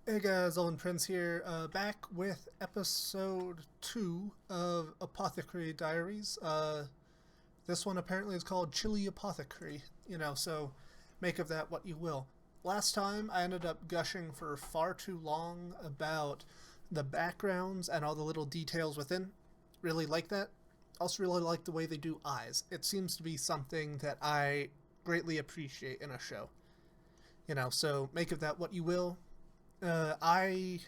Hey guys, Owen Prince here, back with episode 2 of Apothecary Diaries. This one apparently is called Chili Apothecary, so make of that what you will. Last time I ended up gushing for far too long about the backgrounds and all the little details within. Really like that. Also, really like the way they do eyes. It seems to be something that I greatly appreciate in a show. So make of that what you will. I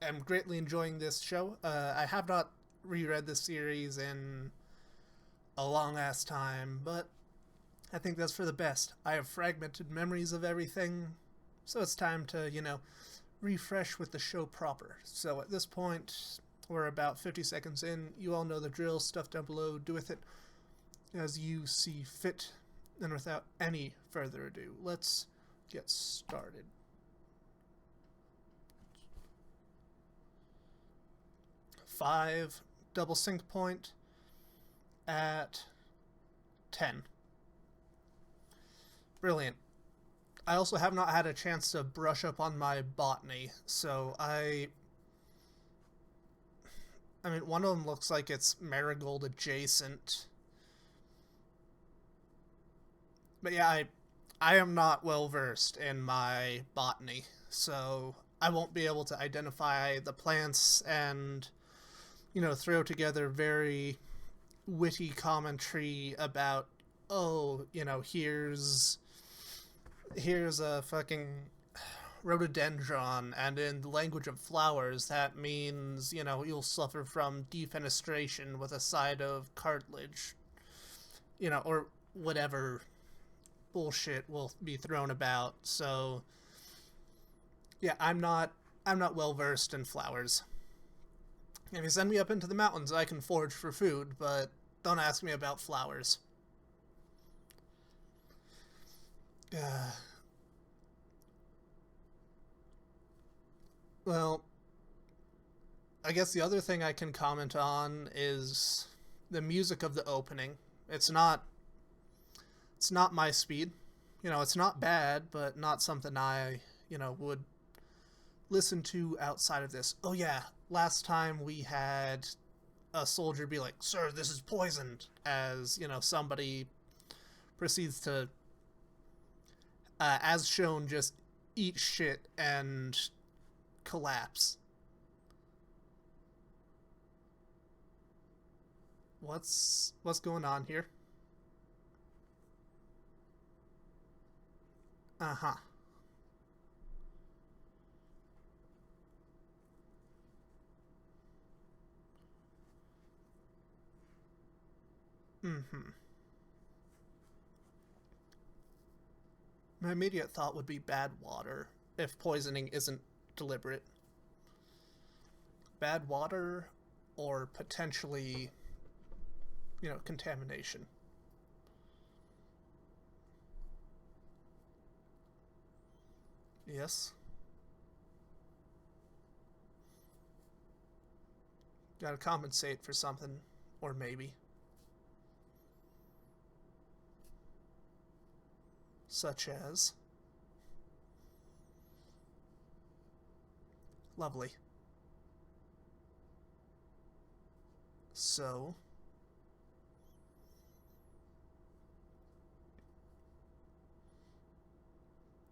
am greatly enjoying this show. I have not reread this series in a long ass time, but I think that's for the best. I have fragmented memories of everything, so it's time to, refresh with the show proper. So at this point, we're about 50 seconds in. You all know the drill. Stuff down below. Do with it as you see fit. And without any further ado, let's get started. 5, double sync point at 10. Brilliant. I also have not had a chance to brush up on my botany, so I mean, one of them looks like it's marigold adjacent. But yeah, I am not well versed in my botany, so I won't be able to identify the plants and, throw together very witty commentary about, oh, here's a fucking rhododendron, and in the language of flowers, that means, you'll suffer from defenestration with a side of cartilage, or whatever bullshit will be thrown about. So, yeah, I'm not well versed in flowers. If you send me up into the mountains, I can forage for food, but don't ask me about flowers. Uh, well, I guess the other thing I can comment on is the music of the opening. It's not my speed. It's not bad, but not something I, would listen to outside of this. Oh yeah, last time we had a soldier be like, "Sir, this is poisoned," as, somebody proceeds to, as shown, just eat shit and collapse. What's going on here? Uh-huh. Mm-hmm. My immediate thought would be bad water if poisoning isn't deliberate. Bad water or potentially, contamination. Yes. Gotta compensate for something. Or maybe. Such as. Lovely. So,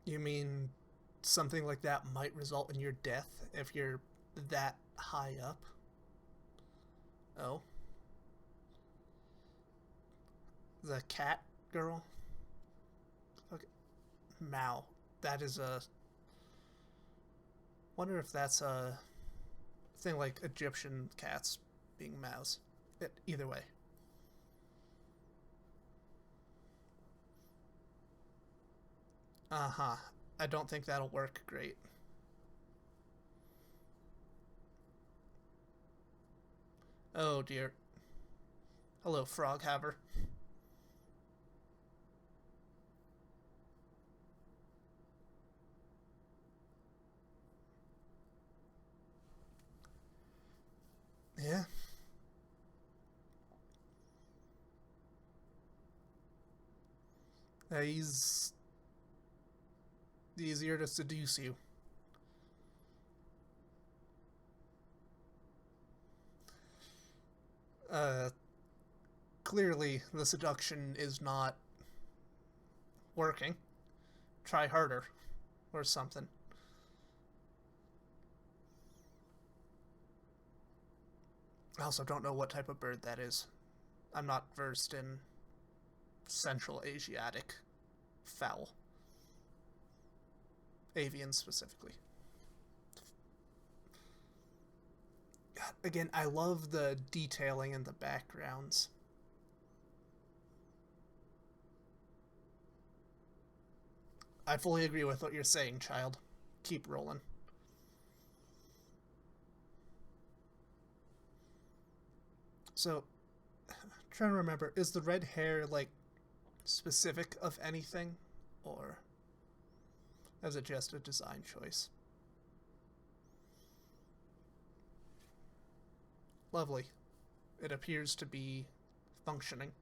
you mean something like that might result in your death if you're that high up? Oh, the cat girl? Okay. Mao. That is a. Wonder if that's a thing like Egyptian cats being Maos. Either way. Uh huh. I don't think that'll work great. Oh dear. Hello, Frog Haver. Yeah. He's easier to seduce you. Uh, Clearly, the seduction is not working. Try harder, or something. I also don't know what type of bird that is. I'm not versed in Central Asiatic fowl. Avian specifically. God, again, I love the detailing in the backgrounds. I fully agree with what you're saying, child. Keep rolling. So, trying to remember, is the red hair like specific of anything, or is it just a design choice? Lovely. It appears to be functioning.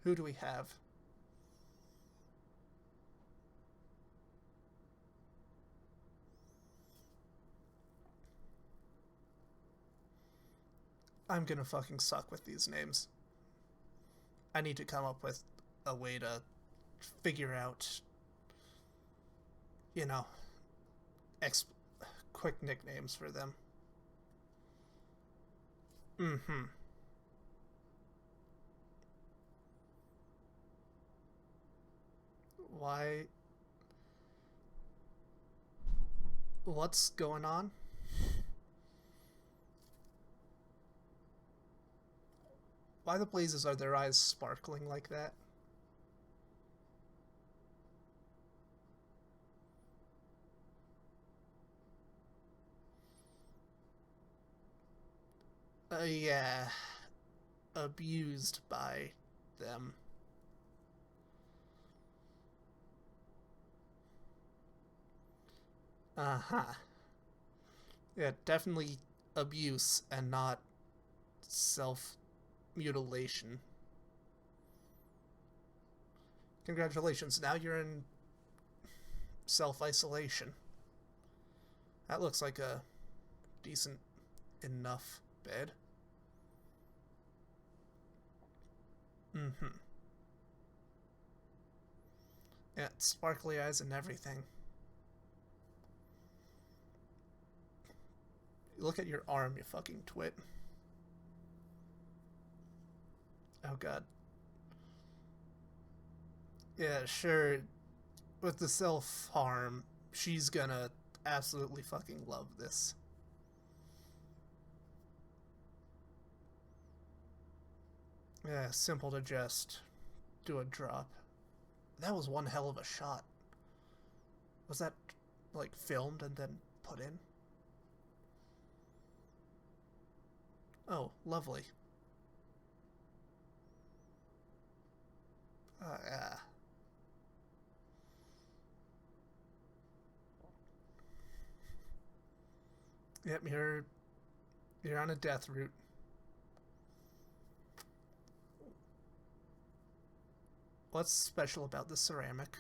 Who do we have? I'm gonna fucking suck with these names. I need to come up with a way to figure out, you know, ex- quick nicknames for them. Mm-hmm. Why? What's going on? Why the blazes are their eyes sparkling like that? Yeah. Abused by them. Uh huh. Yeah, definitely abuse and not self mutilation. Congratulations, now you're in self isolation. That looks like a decent enough bed. Mm hmm. Yeah, sparkly eyes and everything. Look at your arm, you fucking twit. Oh god. Yeah, sure. With the self harm, she's gonna absolutely fucking love this. Yeah, simple to just do a drop. That was one hell of a shot. Was that like filmed and then put in? Oh, lovely. Yeah. Yep, you're on a death route. What's special about the ceramic?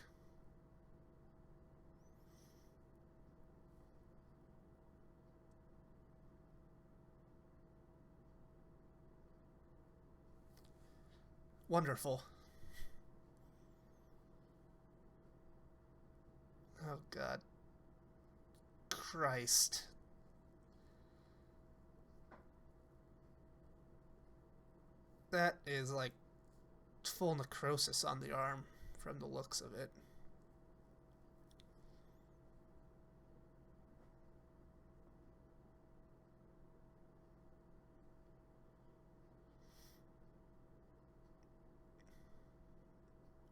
Wonderful. Oh god. Christ. That is like full necrosis on the arm from the looks of it.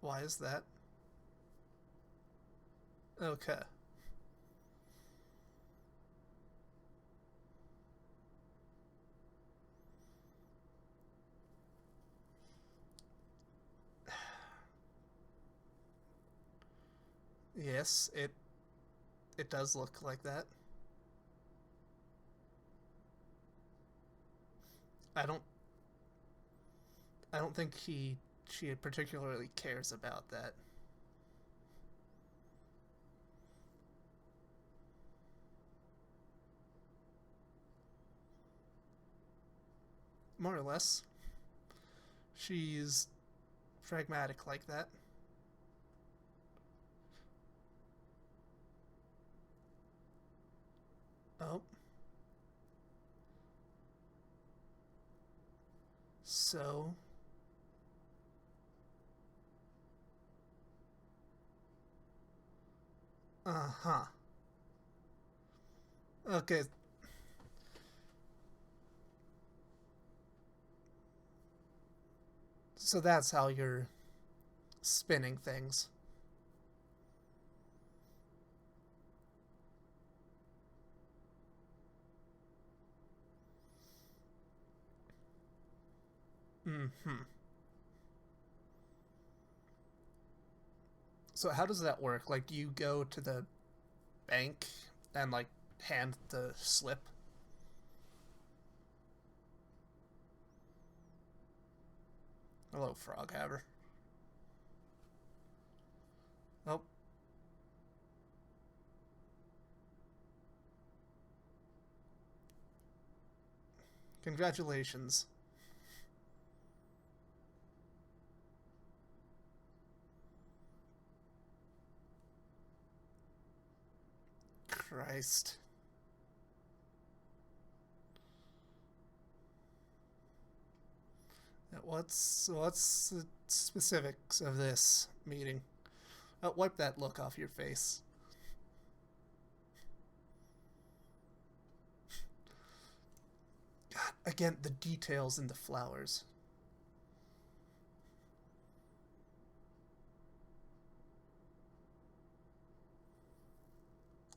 Why is that? Okay. Yes, it does look like that. I don't I don't think she particularly cares about that. more or less. She's pragmatic like that. Oh. So. Uh huh. Okay. So that's how you're spinning things. Mm hmm. So how does that work? Like, you go to the bank and, like, hand the slip? Hello, Frog Haver. Oh, congratulations. Christ. What's the specifics of this meeting? Wipe that look off your face. God, again, the details in the flowers.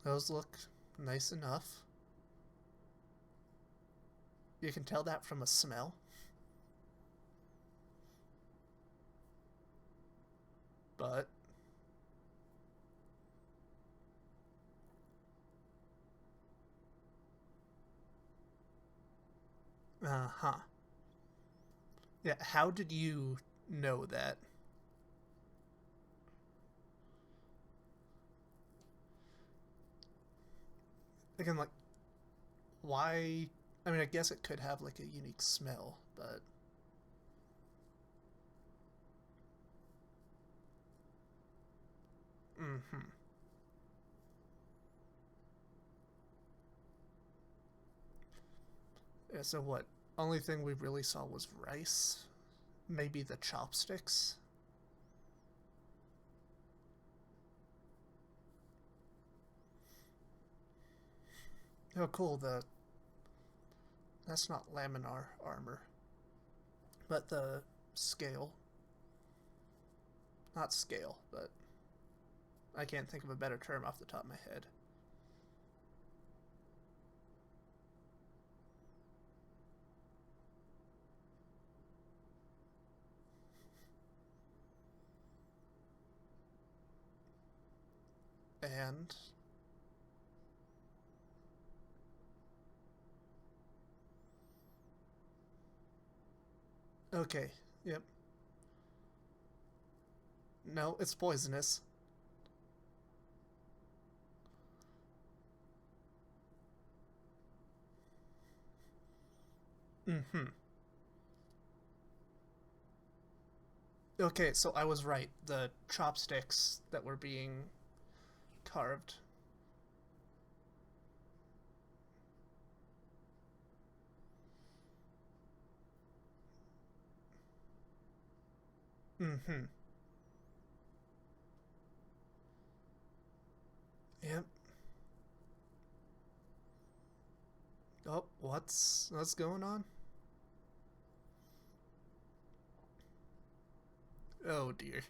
Those look nice enough. You can tell that from a smell. But uh-huh. Yeah, how did you know that? Again, like, why? I mean, I guess it could have like a unique smell, but mm-hmm. Yeah, so what? Only thing we really saw was rice. Maybe the chopsticks. Oh, cool. That's not laminar armor, but the scale. Not scale, but I can't think of a better term off the top of my head. And okay, yep. No, it's poisonous. Mm-hmm. Okay, so I was right. The chopsticks that were being carved. Mm-hmm. Yep. Oh, what's going on? Oh dear.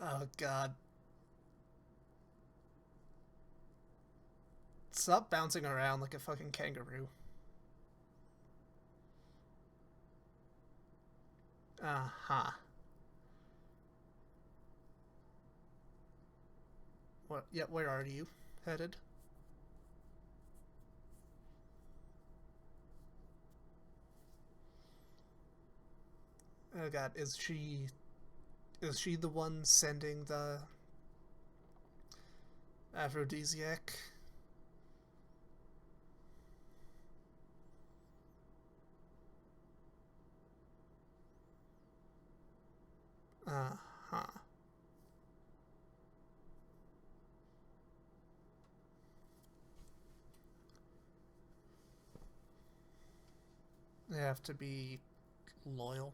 Oh god. Stop bouncing around like a fucking kangaroo. Uh-huh. What? Yeah, where are you headed? Oh god, is she the one sending the aphrodisiac? Uh-huh. They have to be loyal.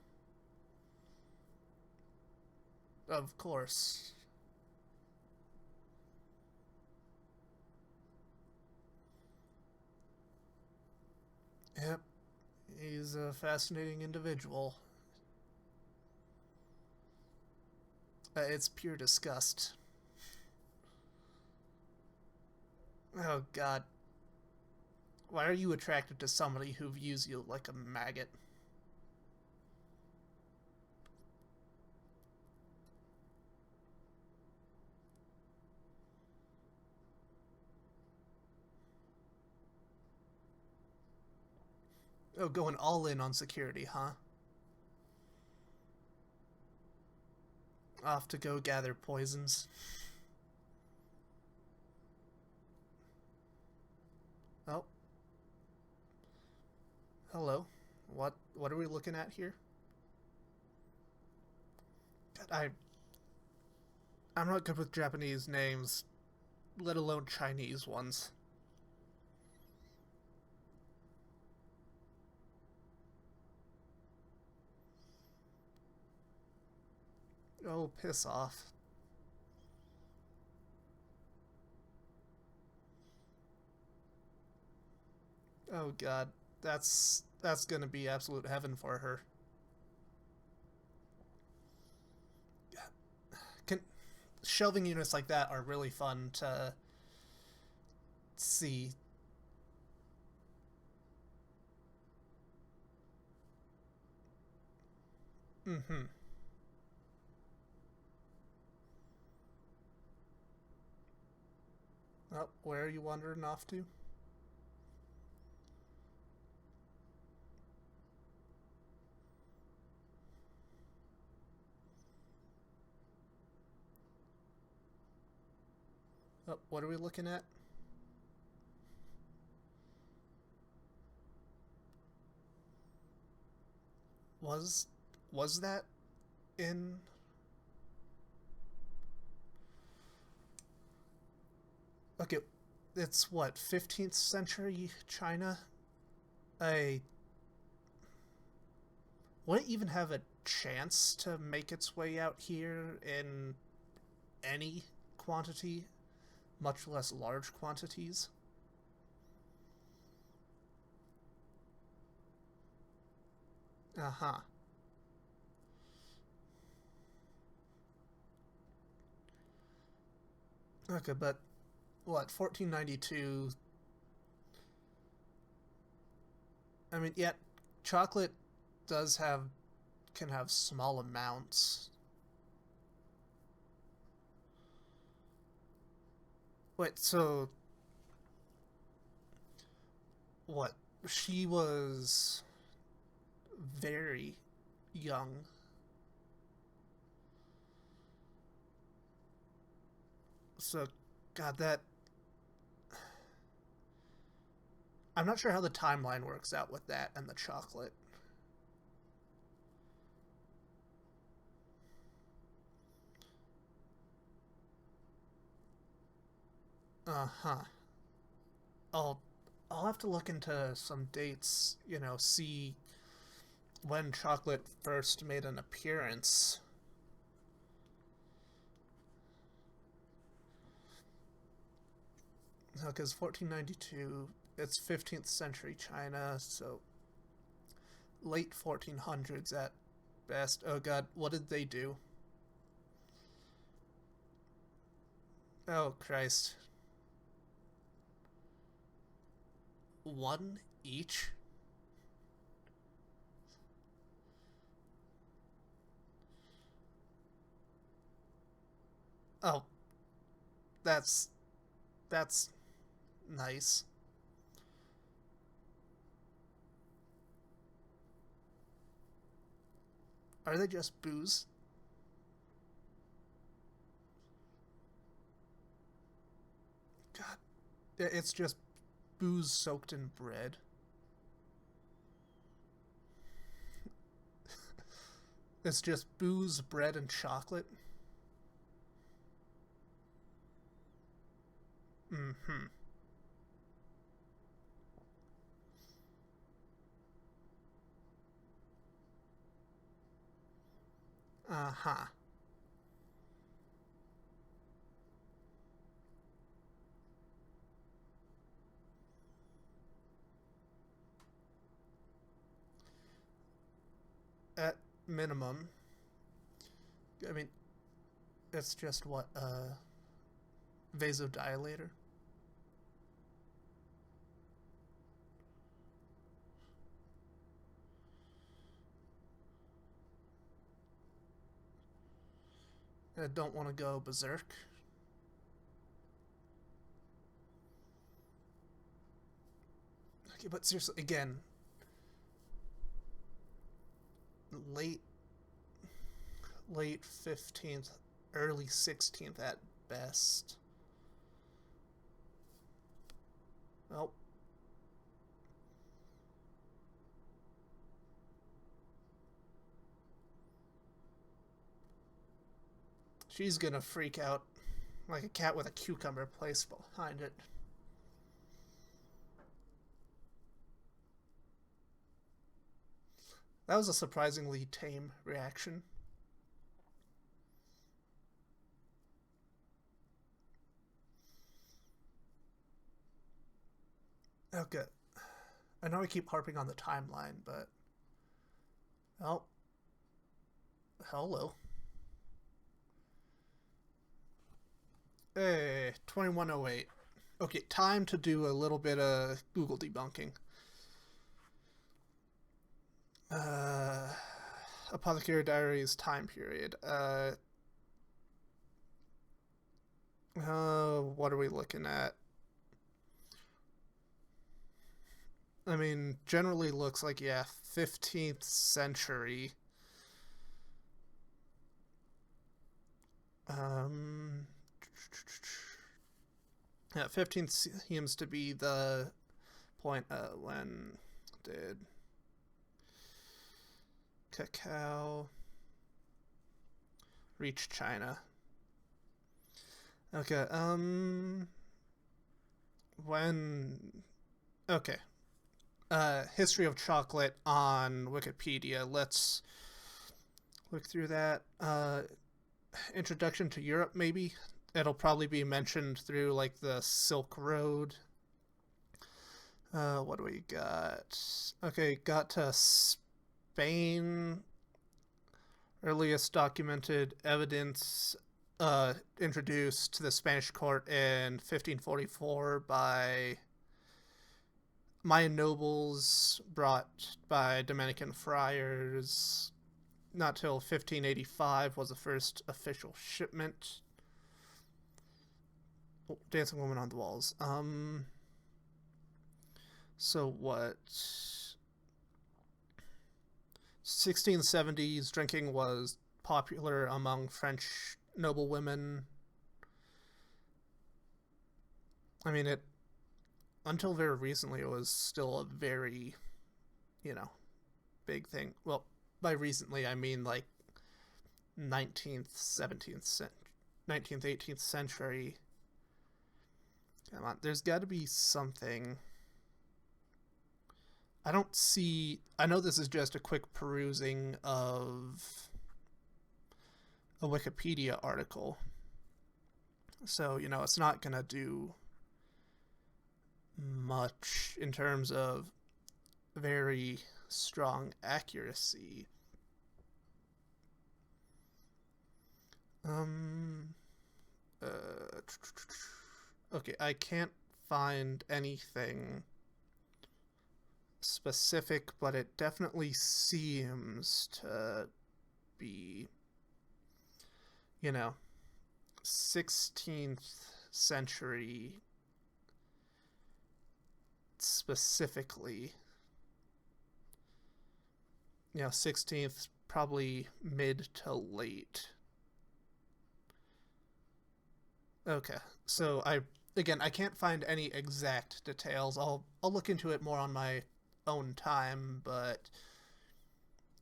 Of course. Yep. He's a fascinating individual. It's pure disgust. Oh, God. Why are you attracted to somebody who views you like a maggot? Oh, going all in on security, huh? Off to go gather poisons. Oh, hello. What are we looking at here? God, I'm not good with Japanese names, let alone Chinese ones. Oh, piss off. Oh, God. That's gonna be absolute heaven for her. Can, Shelving units like that are really fun to see. Mm-hmm. Oh, where are you wandering off to? Oh, what are we looking at? Was was that in? Okay, it's what, 15th century China? I wouldn't even have a chance to make its way out here in any quantity, much less large quantities. Uh huh. Okay, but what, 1492? I mean, yeah, chocolate does have can have small amounts. Wait, so what? She was very young. So, God, that I'm not sure how the timeline works out with that and the chocolate. Uh huh. I'll I'll have to look into some dates. See when chocolate first made an appearance. Because 1492, it's 15th century China, so late 1400s at best. Oh God, what did they do? Oh Christ, one each. Oh, that's that's nice. Are they just booze? God, it's just booze soaked in bread. It's just booze, bread, and chocolate. Mm-hmm. Uh-huh. At minimum, I mean, it's just what, vasodilator. I don't want to go berserk. Okay, but seriously, again, late late 15th, early 16th at best. Well, she's gonna freak out like a cat with a cucumber placed behind it. That was a surprisingly tame reaction. Okay. I know I keep harping on the timeline, but. Oh, hello. Hey, 2108. Okay, time to do a little bit of Google debunking. Uh, Apothecary Diaries time period. What are we looking at? I mean, generally looks like, yeah, 15th century. Um, yeah, 15th seems to be the point when did cacao reach China? Okay, when. Okay. History of chocolate on Wikipedia. Let's look through that. Introduction to Europe, maybe. It'll probably be mentioned through like the Silk Road. What do we got? Okay, got to Spain. Earliest documented evidence introduced to the Spanish court in 1544 by Mayan nobles, brought by Dominican friars. Not till 1585 was the first official shipment. Oh, Dancing Woman on the Walls. So what? 1670s drinking was popular among French noblewomen. I mean, it until very recently it was still a very, you know, big thing. Well, by recently I mean like 19th, 17th, 19th, 18th century. Come on, there's got to be something. I don't see. I know this is just a quick perusing of a Wikipedia article. So, it's not going to do much in terms of very strong accuracy. Um. Okay, I can't find anything specific, but it definitely seems to be, you know, 16th century specifically. 16th, probably mid to late. Okay, so I can't find any exact details. I'll look into it more on my own time, but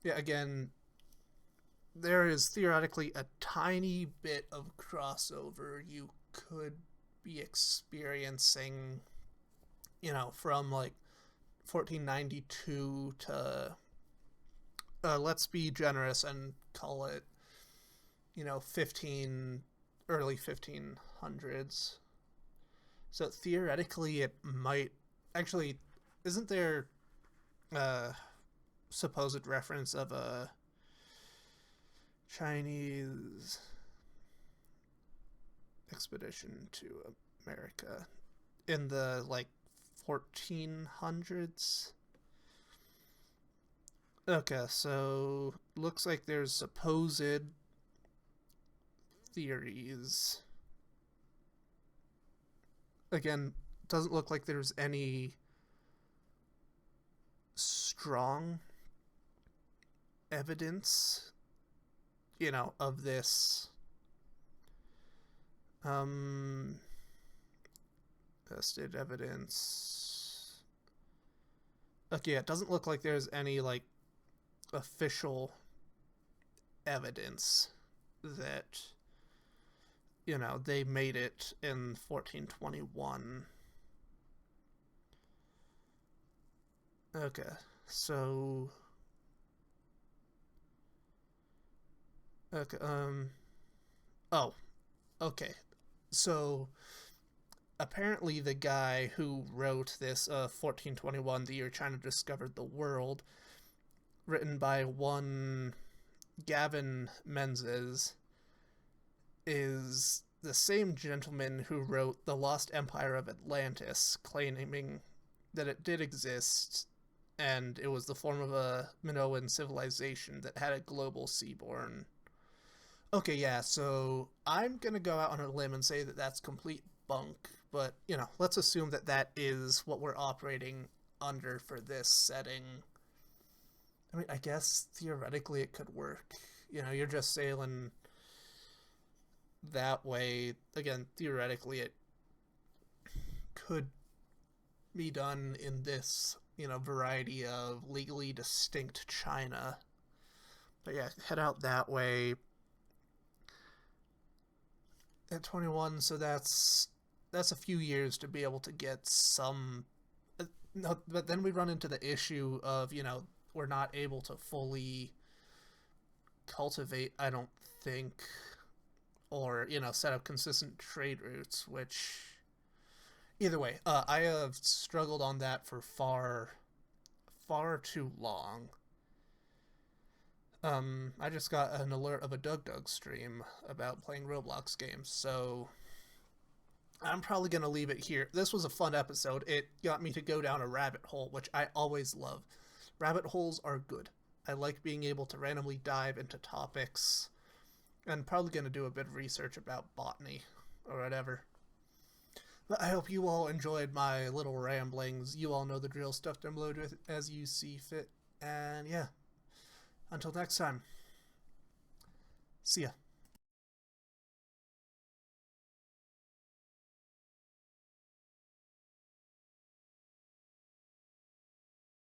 yeah, again, there is theoretically a tiny bit of crossover you could be experiencing, from like 1492 to, let's be generous and call it, 15, early 1500s. So theoretically, it might actually. Isn't there a supposed reference of a Chinese expedition to America in the like 1400s? Okay, so looks like there's supposed theories. Again, doesn't look like there's any strong evidence, of this. Vested evidence. Okay, it doesn't look like there's any like official evidence that they made it in 1421. Okay, so okay, oh, okay. So apparently the guy who wrote this 1421, the year China discovered the world, written by one Gavin Menzies, is the same gentleman who wrote The Lost Empire of Atlantis, claiming that it did exist and it was the form of a Minoan civilization that had a global seaborne. Okay, yeah, so I'm gonna go out on a limb and say that that's complete bunk, but, let's assume that that is what we're operating under for this setting. I mean, I guess theoretically it could work. You're just sailing that way. Again, theoretically it could be done in this, variety of legally distinct China. But yeah, head out that way at 21, so that's a few years to be able to get some. No, but then we run into the issue of, we're not able to fully cultivate, I don't think, or, set up consistent trade routes, which either way, I have struggled on that for far too long. I just got an alert of a Doug stream about playing Roblox games, so I'm probably going to leave it here. This was a fun episode. It got me to go down a rabbit hole, which I always love. Rabbit holes are good. I like being able to randomly dive into topics, and probably going to do a bit of research about botany or whatever. But I hope you all enjoyed my little ramblings. You all know the drill, stuff down below as you see fit. And yeah, until next time, see ya.